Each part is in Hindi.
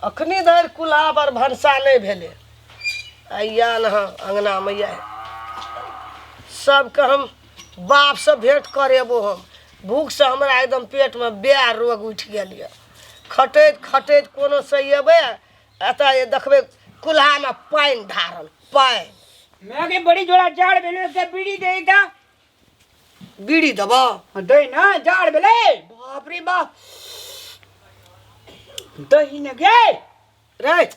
अखनी धरि कुल्हा पर भनसा नहीं भेले आइया न अंगना मैया सबके हम बाप से भेंट करेबो हम भूख से हमरा एकदम पेट में बेर रोग उठि गेल ये खटैत खटैत कोनो से अयबै एतऽ ये देखबै कुल्हा में पानि ढारल पानि मैं के बड़ी जोड़ा जाड़ बेले के बीड़ी दे दा बीड़ी देबो दे ना जाड़ बेले बाप रे बाप दही न गे रे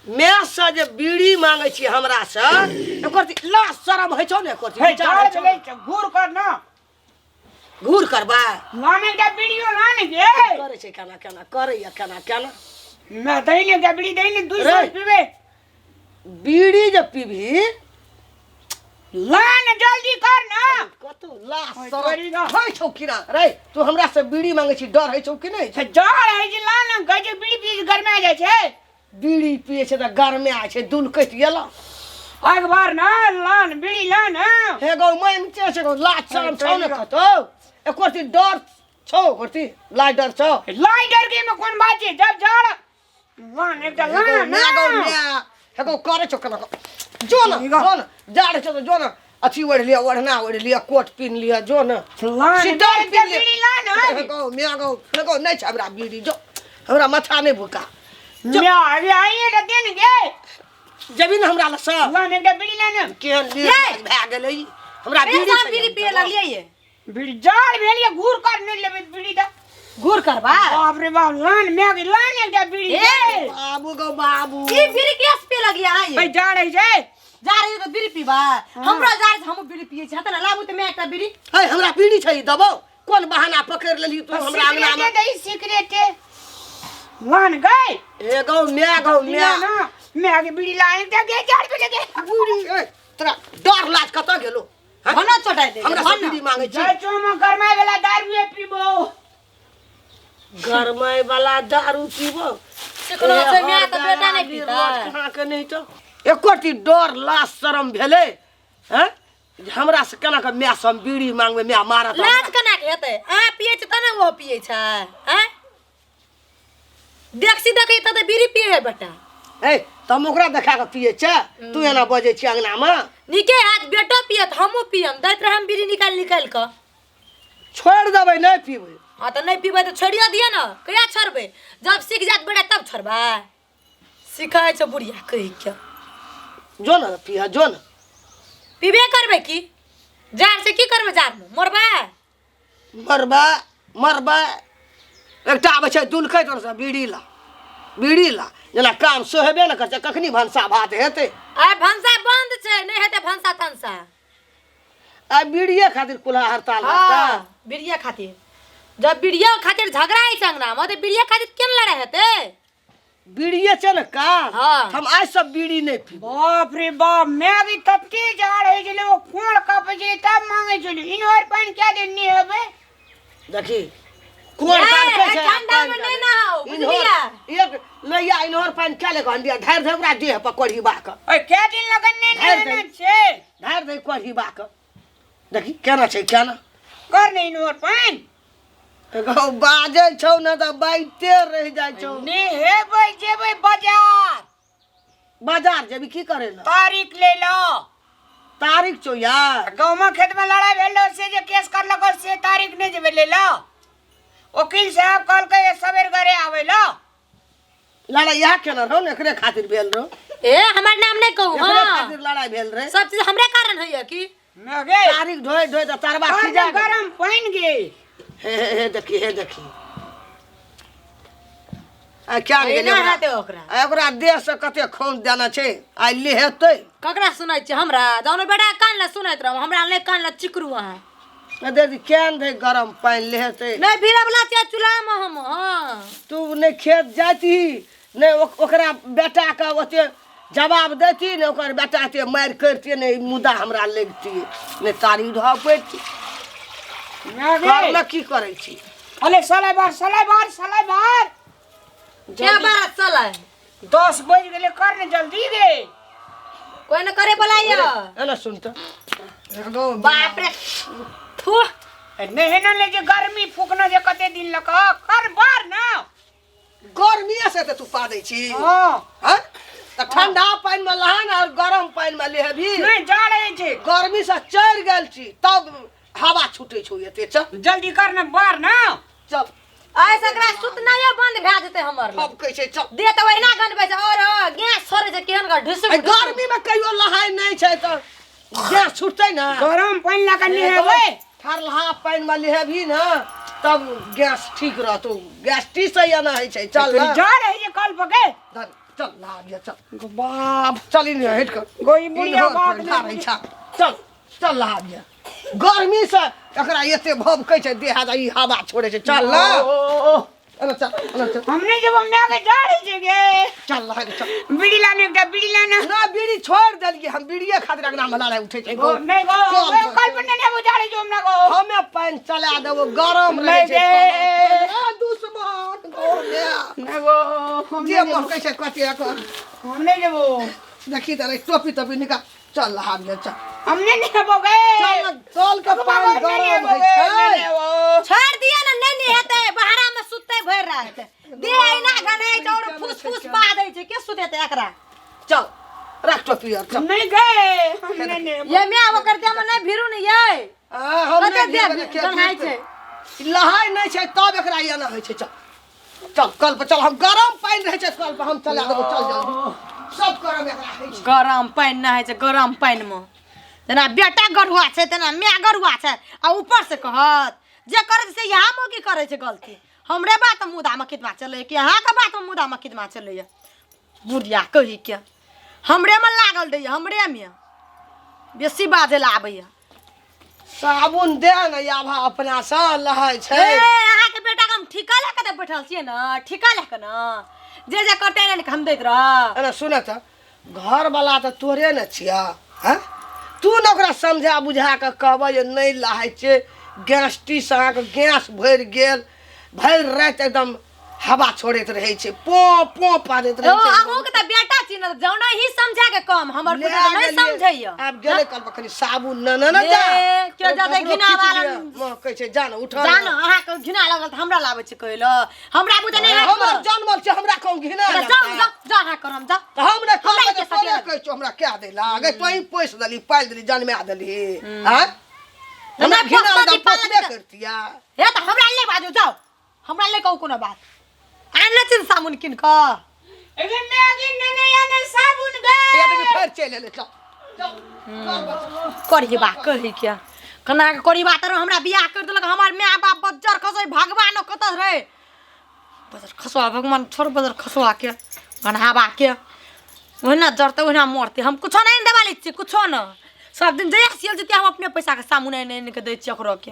मैं से जे बीड़ी मांगे छी हमरा से एकर लाज शरम होइ छौ ने एकर हे जाड़ बेले घूर कर ना घूर करबा लाने का वीडियो लाने गे करे छै केना केना करे या केना केना मैं दही ने का बीड़ी दही ने 200 पीबे बीड़ी जे पीबी लान जल्दी कर ना कतो लाज शरम होइ छौ किरा रे तू हमरा से बीड़ी मांगे छी डर होइ छौ कि नहीं से जाड़ है जे लान गजे बीड़ी पी घर में आ जाय छे बीड़ी पिए छै त घर में आ छै दुल कट गेला एक बार ना लान बीड़ी लान हे गौ मैं के छै गौ लाज शरम छौ ने कतो एकोती डर छौ करती लाज डर छौ लाइडर के में कौन बात है जब जाड़ लान एक लान ना गौ ना हे गौ करे छौ केना जो न जाड़ छौ तो जो न अथी ओढ़ लिया ओढ़ना ओढ़ लिया कोट पिन लिया जो न लान सीधर के बीड़ी लान हे गौ नहीं छै हमरा बीड़ी जो हमरा माथा नहीं भुका मैं अभी आई है दिन गे जमीन हमरा ल सब लान के बीड़ी लान केहन लीड भए गेलै हमरा बीड़ी पिए लगलिए ये बीड़ी जाड़ भेलिए घूर कर नहीं लेबे बीड़ी दा घूर करबा बाप रे बाप लान मैं के लान एक बीड़ी ए बाबू गौ बाबू ई बीड़ी केस पे लगिया है भाई जाड़ है जे जा रही तो बीड़ी पीबा हमरा जा रही हम बीड़ी पिए छ त ना लाबू त मैं एकटा बीड़ी है हमरा बीड़ी छै दबो कोन बहाना पकड़ लेली तू हमरा अंगना में दे सीक्रेट है लान गए ए गौ मैं ना मैं के बीड़ी लान के गे जाड़ पे गे बीड़ी ए तोरा डर लाज कत गेलो भना चटाई दे हमरा से बीड़ी मांगे छी चाचो में गरमाए वाला दारू पीबो गरमाए वाला दारू पीबो सिकरो से मैं त बेटा नहीं पीता कहां के नहीं तो एकोटी डर लाज शरम भेले हैं हमरा से केना के मैं सम बीड़ी मांगबे मैं मारत लाज केना के हेतै आ पिए छ त ना वो पिए छ हैं देखसी देखै त बीड़ी पिए है बेटा ए तम ओकरा देखा के पिए छ तू एना बजे छी अंगना में निके हाथ बेटो पियत हमहु पियम दैत रहम बीड़ी निकाल के छोड़ देबै नहीं पीबै हां त नहीं पीबै त छोड़िया दिए ना कया छोड़बै जब सीख जात बेटा तब छोड़बा सिखाय छ बुढ़िया कहि के जो न पिया जो न पीबे करबै की जार से की करबै जार में मरबा एकटा आबै छै दुलकै तोर से बीड़ी ला जेना काम सोहेबे न करछ कखनी भनसा भात हेतै आ भंसा बंद छै नहीं हेतै भंसा तंसा आ बीड़िए खातिर कुल्हा हड़ताल हां बीड़िया खातिर जब बीड़िया खातिर झगड़ा है संगना में त बीड़िया खातिर केन लड़ाई हेतै बीड़िए छै न का हाँ। हम आज सब बीड़ी नहीं पी बाप रे बाप मैं भी तबके जाड़ है जे वो कोण कप जे तब मांगे चली इन और पानी क्या देनी है बे देखी कोन पान के छै ठंडा में नहीं ना हो बुझलिया एक लइया इनहर पान क्या ले गंडिया ढार दे ओकरा देह पर कोढ़ी बाक ओए क्या दिन लगने नहीं छे ढार दे कोढ़ी बाक देखी केना छै केना कर नहीं और पानी गौ बाजे छौ न त बाइते रह जाय छौ ने हे भाई जेबै बाजार जेबी की करे ल तारीख ले लो तारीख छौ यार गांव में खेत में लड़ाई भेलो से जे केस कर लगो से तारीख नहीं जेबै ले लो वकील साहब कल के सवेर घरे आवे लो लड़ाई यहाँ केना रहो न एकरे खातिर भेल रहो ए हमर नाम नहीं कहू एकरे हां खातिर लड़ाई भेल रहे सब चीज हमरे कारण है की मैं गे तारीख ढोय त तरबा खिजा गरम पानी गे हे देखी आ क्या ना हेतै ओकरा देह से कते खून देना छै आ ले हेतै ककरा सुनाई छी हमरा जौन बेटा कान ल सुनाइत रह हमरा ले कान ल चिकरू अहाँ दे केन दे गरम पानी ले हेतै नहीं भीड़ा वाला छै चूल्हा में हम हां तू नहीं खेत जाती नहीं ओकरा बेटा का ओते जवाब देती ने ओकर बेटा ते मार करती ने मुद्दा हमरा लगती ने तारी ढा पड़ती मैं की करे छी अरे साला बार क्या बात चला 10 बज गेले कर ने जल्दी गे कोई न करे बुलाइयो एना सुन त बाप रे थू नहीं न ले जे गर्मी फूकना जे कते दिन लक कर बार ना गर्मी गर्मी से तू पा दै छी हां हां त ठंडा पानी में लहान और गरम पानी में लेहबी नहीं जाड़े छे गर्मी से चढ़ गेल छी तब हवा छूटे छौ एते चल जल्दी करना बार ना चल आइ सकरा सुतनाय बंद भए जेतै हमर अब कैसे चल दे त ओहिना गनबै छै और गैस छोड़े छै केहन का ढिसुक गर्मी में कहियो लहाय नहीं छै त गैस छूटतै ना गरम पानी लगा नहीं है वे ठरलहा पानी में लेहबी ना तब गैस ठीक रहतो गैस टी से या ना है छै चल ना जाड़े है कल पके धर चल लाबिया चल बाप चली नहीं हट कर गोई बुढ़िया बाप रही छा चल चल लाबिया गर्मी से एकरा एते भभकै छै देह आ ई हवा छोड़े छै चल ना अरे चल हमने जब हमने आगे जाड़े छे गे चल ला चल बीड़ी लाने का बीड़ी लाना ना बीड़ी छोड़ देलिए हम बीड़िए खातिर अगना में लाले उठे छै गो नहीं गो कल पर नहीं वो जाड़े जो हमना गो हमें पानी चला देबो गरम रहे छै आ दुश्मन गो नहीं गो जे महकै छै कते एकर हमने जब देखी त टोपी टोपी निकाल चल हाथ में चल हमने नहीं हो गए चल के पानी गरम है छै छोड़ दिया ना नहीं हेतै बहरा में सुतै भर रात दे अइना गनै छै और फुस फुस पा दै छै के सुतेतै एकरा चल रख टोपी और चल नहीं गए हमने नहीं ये मैं ओकर दे में नहीं भिरू नहीं ये हम कते नहीं दे गनहाय छै लहाय नहीं छै तब एकरा एना होइ छै चल चल कल पर चल हम गरम पानी रहे छै कल पर हम चला देबो चल जल्दी सब गरम एकरा होइ छै गरम पानी ना है छै गरम पानी में तना बेटा गरुआ छै तना मैं गरुआ छै आ ऊपर से कहत जे करे से यहाँ मो की करे छै गलती हमरे बात में मुदा में कितना चले कि यहाँ का बात में मुदा में कितना चले बुढ़िया कही के हमरे में लागल दै हमरे में बेसी बाजे ला आबै साबुन दे न आभा अपना से लहाय छै अहाँ के बेटा के हम ठिका लेके दे बैठल छियै ना ठिका लेके ना जे जे कटे ने हम दैत रह अरे सुन त घर वाला त तोरे न छिया हैं तू न ओकरा समझा बुझा के कहबै जे नहीं लहाय छै गैस टी से अहाँके गैस भरि गेल भरि राति एकदम हवा छोड़ैत रहै छै पो पो पादैत ओ रहै छै अहूँ के त बेटा छी न जौना ही समझा के कम हमर ले पुत्र नहीं गेलियै। समझैया आब गेलै कल पर कनी साबुन न न न जा ले, केओ जादे घिना वाला कहै छै जान उठ जान अहाँ के घिना लागल त हमरा लाबै छै कहै ल हमरा बुझे नहीं हमर जन्मल छै हमरा कहूँ घिना जाऊ जाऊ जा अहाँ करम जा त हमरा हमरा कहै के छै तोरे सके कहै छौ हमरा क्या देला अगे तोही पोइस देली पाल देली जन्मा देली हां हमरा हमरा घिना पोस लगा देली, पाल पोसबे देली। करतिया हे त हमरा ले बाजू जाऊ हमरा ले कहू कोनो बात आनले छिन साबुन किन क अरे मैं आगे नहीं आने साबुन गए ये देखी फेर चल एले चल चल करी बा कही क्या कना के करी बात रे हमरा बियाह कर देलक हमर माय बाप बज्जर खसै भगवान कत रे बज्जर खसवा भगवान छोड़ बज्जर खसवा के गनहाबा के ओहिना जरते ओहिना मरते हम कुछो नहीं देवाली छी कुछो न सब दिन जया सियल जते हम अपने पैसा के सामुन नहीं के दै छी ओकरो के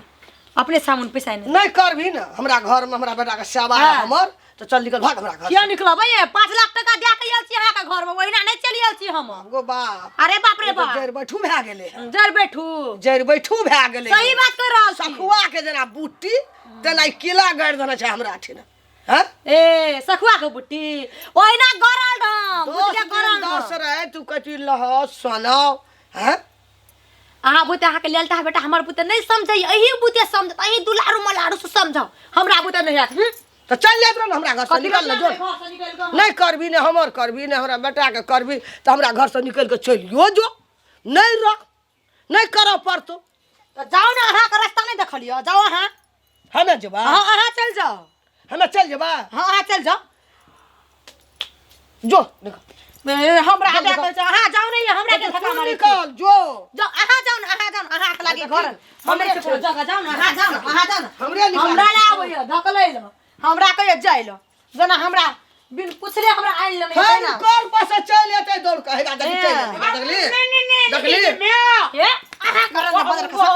अपने सामुन पैसा नहीं नहीं करभी ना हमरा घर में हमरा बेटा के सेवा है हाँ। हमर तो चल निकल भाग हमरा घर किया निकलबै 5 लाख टका दे के आयल छी अहाँ के घर में ओहिना नहीं चली आयल छी हम गो बाप अरे बाप रे बाप जर बैठू भए गेले जर बैठू जर बैठू भए गेले सही बात कर रहल छी सखुआ के जना बूटी तना किला गाड़ देना छै हमरा ठिना हैं ए सखुआ के बुट्टी ओहिना गरल डम बुटिया गरल दस डम रहे तू कथी लह सोनाओ हैं अहाँ बुते अहाँ के लेलता बेटा हमर बुते नहीं समझै एही बुते समझ एही दुलारू मलारू से समझौ हमरा बुते नहीं आत तो चल जात रह हमरा घर से निकल जो नहीं करभी ने हमर करभी ने हमरा बेटा के करभी तो हमरा घर से निकल के चलियो जो नहीं रह नहीं करो पड़तो तो जाओ ना अहाँ के रास्ता नहीं देखलियो जाओ अहाँ हमें जबा हां अहाँ चल जाओ हमें चल जबा हां अहाँ चल जाओ जो निकल हमरा आगे कहै छै अहाँ जाओ नहीं हमरा के धक्का मारै छी निकल जो जाओ अहाँ जाओ ना अहाँ के लागे घर हमरे के छोड़ जगह जाओ ना अहाँ जाओ ना अहाँ जाओ ना हमरे निकल हमरा ले आबैया धकलै ल हमरा कहियो जाय ल जना हमरा बिन पूछले हमरा आइन ल नहीं हम ना कौन पास चल जेते दौड़ कहेगा देखी चल जेतेगा देखली देखली मैं ए अहाँ करन बदर खसा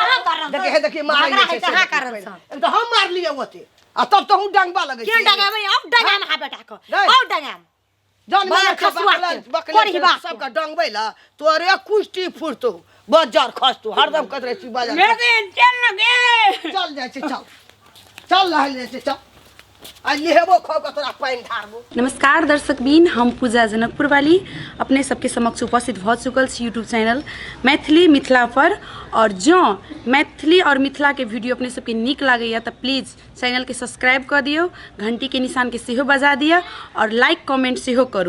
अहाँ करन देखी है देखी मार हमरा है अहाँ करन तो हम मार लिए होते आ तब तो हूं डंगबा लगे के डगामे अब डगाम हा बेटा को नहीं। अब डगाम जान बदर मार खसुआ खसुआ के, बकले कोरी बात सबका डंगबै ला तोरे कुश्ती फुरतो बाजार खसतो हरदम कत रहे छी बाजार मैं चल लगे चल जाय छी चल चल रहल जाय छी चल आ लेबो खो के तोरा पानि ढारबो। नमस्कार दर्शक बीन, हम पूजा जनकपुर वाली अपने सबके समक्ष उपस्थित भ चुकल छी यूट्यूब चैनल मैथिली मिथिला पर। और जो मैथिली और मिथिला के वीडियो अपने सबके नीक लागैया तो प्लीज़ चैनल के सब्सक्राइब कर दियो, घंटी के निशान के सेहो बजा दिया और लाइक कमेंट सेहो करू।